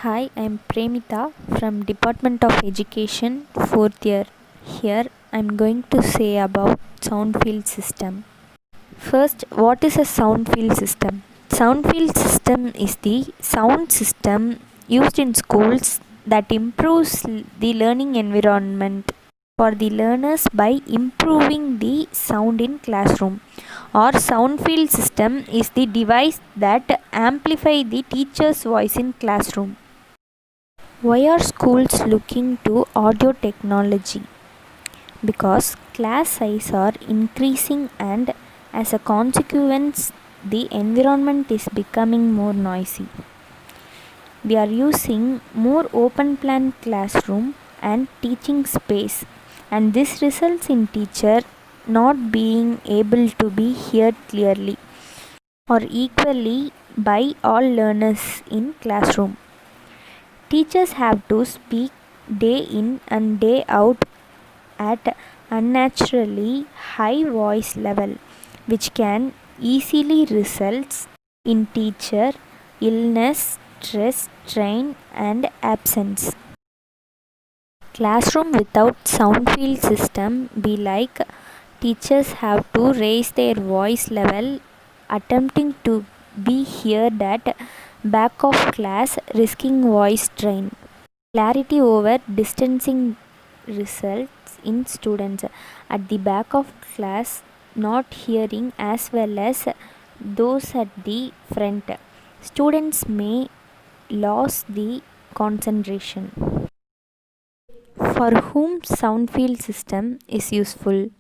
Hi, I'm Premita from Department of Education, 4th year. Here I'm going to say about Soundfield system. First, what is a Soundfield system? Soundfield system is the sound system used in schools that improves the learning environment for the learners by improving the sound in classroom. Or Soundfield system is the device that amplify the teacher's voice in classroom. Why are schools looking to audio technology? Because class size are increasing and as a consequence the environment is becoming more noisy. We are using more open plan classroom and teaching space, and this results in teacher not being able to be heard clearly or equally by all learners in classroom. Teachers have to speak day in and day out at unnaturally high voice level, which can easily result in teacher illness, stress, strain, and absence. Classroom without sound field system be like teachers have to raise their voice level attempting to be heard at back of class, risking voice strain. Clarity over distancing results in students at the back of class not hearing as well as those at the front. Students may lose the concentration. For whom Soundfield system is useful?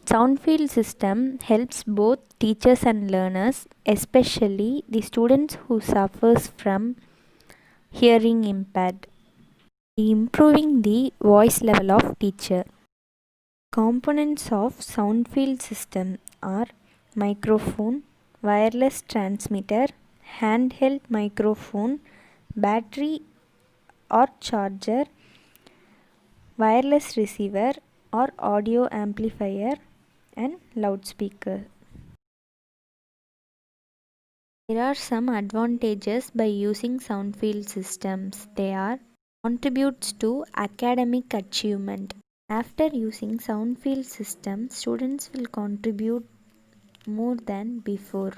Soundfield system helps both teachers and learners, especially the students who suffers from hearing impaired. Improving the voice level of teacher. Components of Soundfield system are microphone, wireless transmitter, handheld microphone, battery or charger, wireless receiver or audio amplifier, and loudspeaker. There are some advantages by using Soundfield systems. They are contributes to academic achievement. After using Soundfield system, students will contribute more than before.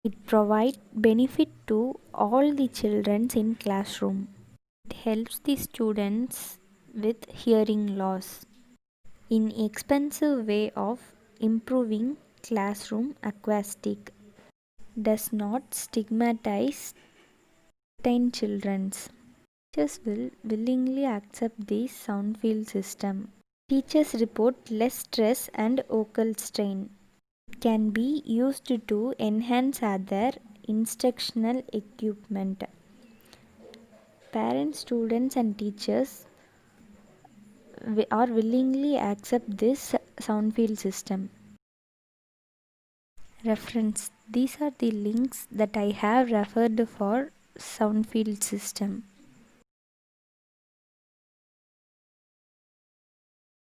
It provides benefit to all the children in classroom. It helps the students with hearing loss. Inexpensive way of improving classroom acoustic. Does not stigmatize certain children. Teachers will willingly accept the Soundfield system. Teachers report less stress and vocal strain. It can be used to enhance other instructional equipment. Parents, students, and teachers are willingly accept this Soundfield system. Reference: these are the links that I have referred for Soundfield system.